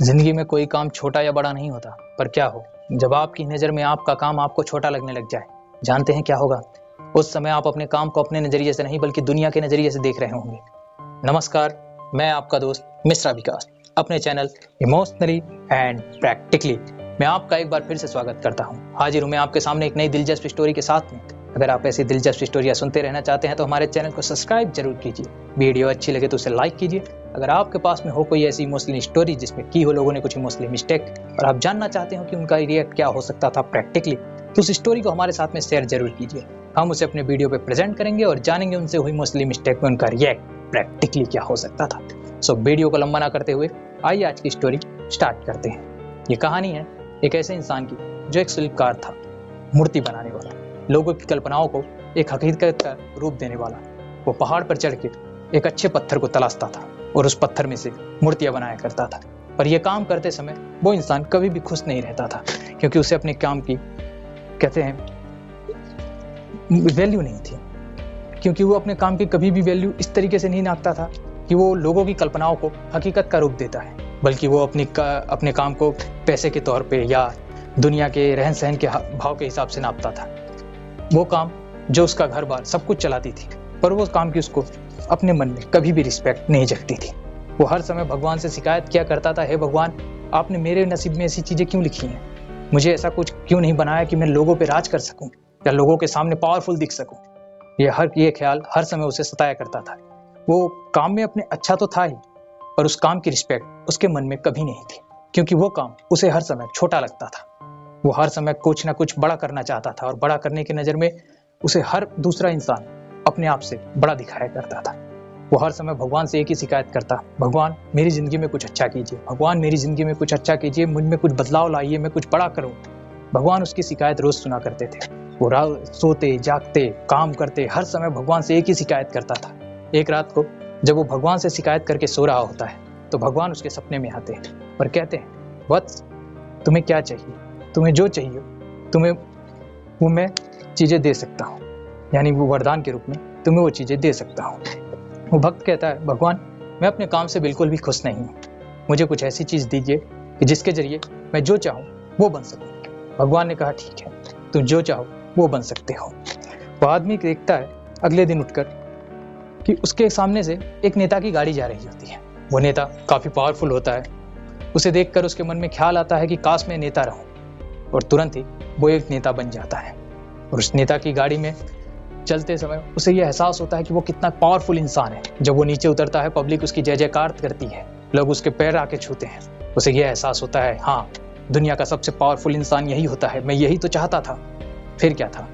जिंदगी में कोई काम छोटा या बड़ा नहीं होता, पर क्या हो जब आपकी नज़र में आपका काम आपको छोटा लगने लग जाए। जानते हैं क्या होगा? उस समय आप अपने काम को अपने नज़रिए से नहीं बल्कि दुनिया के नज़रिए से देख रहे होंगे। नमस्कार, मैं आपका दोस्त मिश्रा विकास अपने चैनल इमोशनली एंड प्रैक्टिकली मैं आपका एक बार फिर से स्वागत करता हूं। हाजिर हूं मैं आपके सामने एक नई दिलचस्प स्टोरी के साथ में। अगर आप ऐसी दिलचस्प स्टोरियां सुनते रहना चाहते हैं तो हमारे चैनल को सब्सक्राइब जरूर कीजिए। वीडियो अच्छी लगे तो उसे लाइक कीजिए। अगर आपके पास में हो कोई ऐसी इमोशनल स्टोरी जिसमें की हो लोगों ने कुछ इमोशनल मिस्टेक और आप जानना चाहते हो कि उनका रिएक्ट क्या हो सकता था प्रैक्टिकली, तो उस स्टोरी को हमारे साथ में शेयर जरूर कीजिए। हम उसे अपने वीडियो पे प्रेजेंट करेंगे और जानेंगे उनसे हुई इमोशनल मिस्टेक में उनका रिएक्ट प्रैक्टिकली क्या हो सकता था। सो वीडियो को लंबा ना करते हुए आइए आज की स्टोरी स्टार्ट करते हैं। ये कहानी है एक ऐसे इंसान की जो एक शिल्पकार था, मूर्ति बनाने वाला, लोगों की कल्पनाओं को एक हकीकत का रूप देने वाला। वो पहाड़ पर चढ़ के एक अच्छे पत्थर को तलाशता था और उस पत्थर में से मूर्तियां बनाया करता था। पर यह काम करते समय वो इंसान कभी भी खुश नहीं रहता था, क्योंकि उसे अपने काम की कहते हैं वैल्यू नहीं थी। क्योंकि वो अपने काम की कभी भी वैल्यू इस तरीके से नहीं नापता था कि वो लोगों की कल्पनाओं को हकीकत का रूप देता है, बल्कि वो अपने काम को पैसे के तौर पे या दुनिया के रहन सहन के भाव के हिसाब से नापता था। वो काम जो उसका घर बार सब कुछ चलाती थी, पर वो काम की उसको अपने मन में कभी भी रिस्पेक्ट नहीं जगती थी। वो हर समय भगवान से शिकायत किया करता था, हे भगवान, आपने मेरे नसीब में ऐसी चीज़ें क्यों लिखी हैं? मुझे ऐसा कुछ क्यों नहीं बनाया कि मैं लोगों पे राज कर सकूं या लोगों के सामने पावरफुल दिख सकूं? ये ख्याल हर समय उसे सताया करता था। वो काम में अपने अच्छा तो था ही, पर उस काम की रिस्पेक्ट उसके मन में कभी नहीं थी, क्योंकि वो काम उसे हर समय छोटा लगता था। वो हर समय कुछ ना कुछ बड़ा करना चाहता था और बड़ा करने की नज़र में उसे हर दूसरा इंसान अपने आप से बड़ा दिखाया करता था। वो हर समय भगवान से एक ही शिकायत करता, भगवान मेरी ज़िंदगी में कुछ अच्छा कीजिए, भगवान मेरी ज़िंदगी में कुछ अच्छा कीजिए, मुझ में कुछ बदलाव लाइए, मैं कुछ बड़ा करूं। भगवान उसकी शिकायत रोज़ सुना करते थे। वो सोते जागते काम करते हर समय भगवान से एक ही शिकायत करता था। एक रात को जब वो भगवान से शिकायत करके सो रहा होता है तो भगवान उसके सपने में आते हैं और कहते हैं, वत्स, तुम्हें क्या चाहिए? तुम्हें जो चाहिए तुम्हें वो मैं चीज़ें दे सकता हूँ, यानी वो वरदान के रूप में तुम्हें वो चीज़ें दे सकता हूँ। वो भक्त कहता है, भगवान, मैं अपने काम से बिल्कुल भी खुश नहीं हूँ, मुझे कुछ ऐसी चीज़ दीजिए कि जिसके जरिए मैं जो चाहूँ वो बन सकूँ। भगवान ने कहा, ठीक है, तुम जो चाहो वो बन सकते हो। वो आदमी देखता है अगले दिन उठकर कि उसके सामने से एक नेता की गाड़ी जा रही होती है। वो नेता काफ़ी पावरफुल होता है। उसे देखकर उसके मन में ख्याल आता है कि काश मैं नेता रहूं, और तुरंत ही वो एक नेता बन जाता है। और उस नेता की गाड़ी में चलते समय उसे यह एहसास होता है कि वो कितना पावरफुल इंसान है। जब वो नीचे उतरता है, पब्लिक उसकी जय जयकार करती है, लोग उसके पैर आके छूते हैं। उसे यह एहसास होता है, हाँ, दुनिया का सबसे पावरफुल इंसान यही होता है, मैं यही तो चाहता था। फिर क्या था,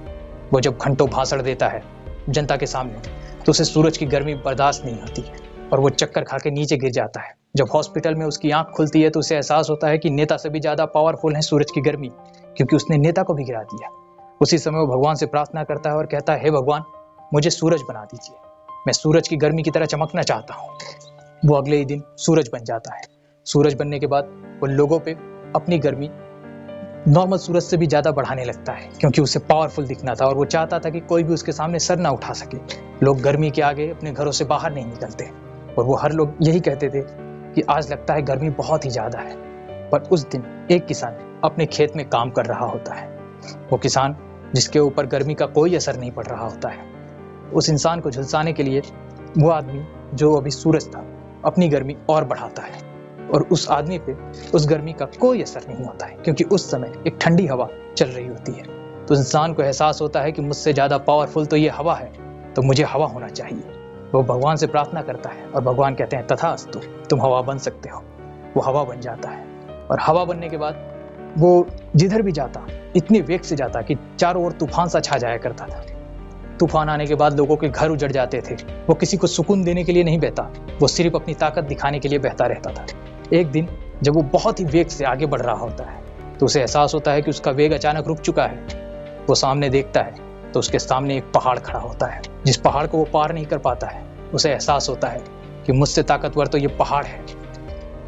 वो जब घंटों भाषण देता है जनता के सामने तो उसे सूरज की गर्मी बर्दाश्त नहीं होती है और वो चक्कर खा के नीचे गिर जाता है। जब हॉस्पिटल में उसकी आंख खुलती है तो उसे एहसास होता है कि नेता से भी ज़्यादा पावरफुल है सूरज की गर्मी, क्योंकि उसने नेता को भी गिरा दिया। उसी समय वो भगवान से प्रार्थना करता है और कहता है, हे भगवान, मुझे सूरज बना दीजिए, मैं सूरज की गर्मी की तरह चमकना चाहता हूँ। वो अगले ही दिन सूरज बन जाता है। सूरज बनने के बाद वो लोगों पे अपनी गर्मी नॉर्मल सूरज से भी ज़्यादा बढ़ाने लगता है, क्योंकि उसे पावरफुल दिखना था और वो चाहता था कि कोई भी उसके सामने सर ना उठा सके। लोग गर्मी के आगे अपने घरों से बाहर नहीं निकलते और वो हर लोग यही कहते थे कि आज लगता है गर्मी बहुत ही ज़्यादा है। पर उस दिन एक किसान अपने खेत में काम कर रहा होता है। वो किसान जिसके ऊपर गर्मी का कोई असर नहीं पड़ रहा होता है, उस इंसान को झुलसाने के लिए वो आदमी जो अभी सूरज था अपनी गर्मी और बढ़ाता है और उस आदमी पे उस गर्मी का कोई असर नहीं होता है, क्योंकि उस समय एक ठंडी हवा चल रही होती है। तो इंसान को एहसास होता है कि मुझसे ज़्यादा पावरफुल तो ये हवा है, तो मुझे हवा होना चाहिए। वो भगवान से प्रार्थना करता है और भगवान कहते हैं, तथास्तु, तुम हवा बन सकते हो। वो हवा बन जाता है और हवा बनने के बाद वो जिधर भी जाता इतनी वेग से जाता कि चारों ओर तूफान सा छा जाया करता था। तूफान आने के बाद लोगों के घर उजड़ जाते थे। वो किसी को सुकून देने के लिए नहीं बहता, वो सिर्फ अपनी ताकत दिखाने के लिए बहता रहता था। एक दिन जब वो बहुत ही वेग से आगे बढ़ रहा होता है तो उसे एहसास होता है कि उसका वेग अचानक रुक चुका है। वो सामने देखता है तो उसके सामने एक पहाड़ खड़ा होता है, जिस पहाड़ को वो पार नहीं कर पाता है। उसे एहसास होता है कि मुझसे ताकतवर तो ये पहाड़ है।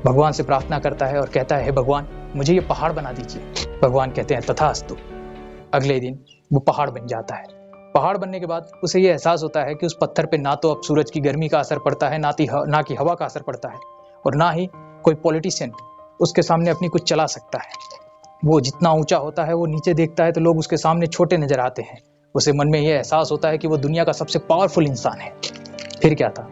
भगवान से प्रार्थना करता है और कहता है, हे भगवान, मुझे ये पहाड़ बना दीजिए। भगवान कहते हैं, तथास्तु। अगले दिन वो पहाड़ बन जाता है। पहाड़ बनने के बाद उसे ये एहसास होता है कि उस पत्थर पे ना तो अब सूरज की गर्मी का असर पड़ता है, ना कि हवा का असर पड़ता है, और ना ही कोई पॉलिटिशियन उसके सामने अपनी कुछ चला सकता है। वो जितना ऊंचा होता है वो नीचे देखता है तो लोग उसके सामने छोटे नजर आते हैं। उसे मन में यह एहसास होता है कि वो दुनिया का सबसे पावरफुल इंसान है। फिर क्या था,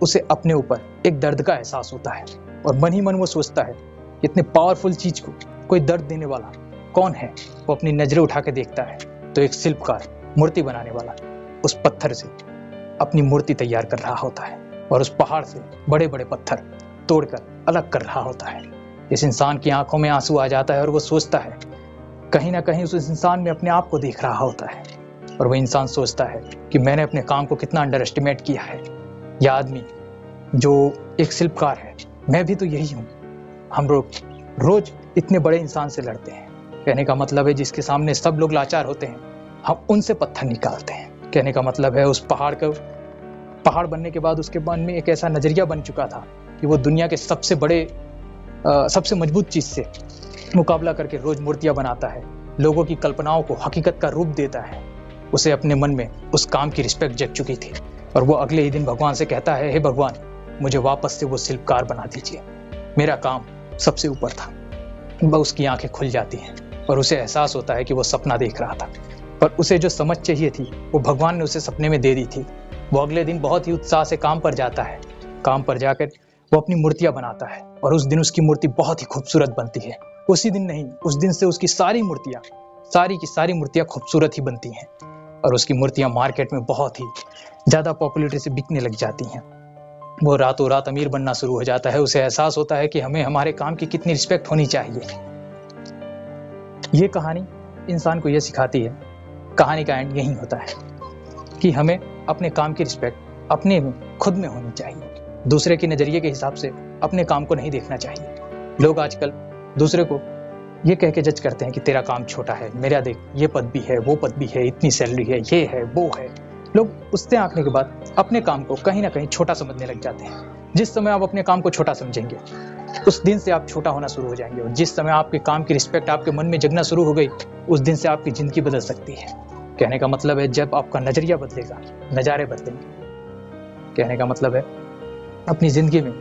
उसे अपने ऊपर एक दर्द का एहसास होता है और मन ही मन वो सोचता है कि इतने पावरफुल चीज को कोई दर्द देने वाला कौन है। वो अपनी नजरें उठा के देखता है तो एक शिल्पकार, मूर्ति बनाने वाला, उस पत्थर से अपनी मूर्ति तैयार कर रहा होता है और उस पहाड़ से बड़े बड़े पत्थर तोड़कर अलग कर रहा होता है। इस इंसान की आंखों में आंसू आ जाता है और वो सोचता है, कहीं ना कहीं उस इंसान में अपने आप को देख रहा होता है। और वह इंसान सोचता है कि मैंने अपने काम को कितना अंडर एस्टिमेट किया है। यह आदमी जो एक शिल्पकार है, मैं भी तो यही हूँ। हम लोग रोज इतने बड़े इंसान से लड़ते हैं। कहने का मतलब है जिसके सामने सब लोग लाचार होते हैं, हम उनसे पत्थर निकालते हैं। कहने का मतलब है उस पहाड़ बनने के बाद उसके मन में एक ऐसा नजरिया बन चुका था कि वो दुनिया के सबसे बड़े सबसे मजबूत चीज से मुकाबला करके रोज मूर्तियां बनाता है, लोगों की कल्पनाओं को हकीकत का रूप देता है। उसे अपने मन में उस काम की रिस्पेक्ट जग चुकी थी और वो अगले ही दिन भगवान से कहता है, हे भगवान, मुझे वापस से वो शिल्पकार बना दीजिए। मेरा काम सबसे ऊपर था। वह उसकी आंखें खुल जाती हैं और उसे एहसास होता है कि वो सपना देख रहा था, पर उसे जो समझ चाहिए थी वो भगवान ने उसे सपने में दे दी थी। वो अगले दिन बहुत ही उत्साह से काम पर जाता है। काम पर जाकर वो अपनी मूर्तियां बनाता है और उस दिन उसकी मूर्ति बहुत ही खूबसूरत बनती है। उसी दिन नहीं, उस दिन से उसकी सारी की सारी मूर्तियां खूबसूरत ही बनती हैं और उसकी मूर्तियां मार्केट में बहुत ही ज्यादा पॉपुलैरिटी से बिकने लग जाती हैं। वो रातों रात अमीर बनना शुरू हो जाता है। उसे एहसास होता है कि हमें हमारे काम की कितनी रिस्पेक्ट होनी चाहिए। ये कहानी इंसान को यह सिखाती है, कहानी का एंड यही होता है कि हमें अपने काम की रिस्पेक्ट अपने में खुद में होनी चाहिए। दूसरे के नजरिए के हिसाब से अपने काम को नहीं देखना चाहिए। लोग आजकल दूसरे को ये कह के जज करते हैं कि तेरा काम छोटा है, मेरा देख ये पद भी है, वो पद भी है, इतनी सैलरी है, ये है, वो है। लोग उससे आंकने के बाद अपने काम को कहीं ना कहीं छोटा समझने लग जाते हैं। जिस समय आप अपने काम को छोटा समझेंगे, उस दिन से आप छोटा होना शुरू हो जाएंगे और जिस समय आपके काम की रिस्पेक्ट आपके मन में जगना शुरू हो गई, उस दिन से आपकी जिंदगी बदल सकती है। कहने का मतलब है जब आपका नजरिया बदलेगा, नजारे बदलेंगे। कहने का मतलब है अपनी जिंदगी में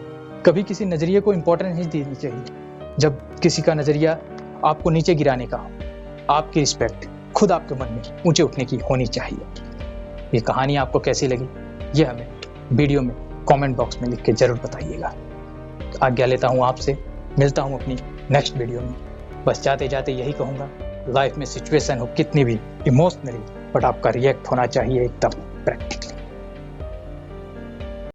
कभी किसी नजरिए को इंपॉर्टेंस नहीं देनी चाहिए। जब किसी का नजरिया आपको नीचे गिराने का हो, आपकी रिस्पेक्ट खुद आपके मन में ऊंचे उठने की होनी चाहिए। ये कहानी आपको कैसी लगी, ये हमें वीडियो में कमेंट बॉक्स में लिख के जरूर बताइएगा। आज्ञा लेता हूँ आपसे, मिलता हूँ अपनी नेक्स्ट वीडियो में। बस जाते जाते यही कहूँगा, लाइफ में सिचुएशन हो कितनी भी इमोशनली, बट आपका रिएक्ट होना चाहिए एकदम प्रैक्टिकली।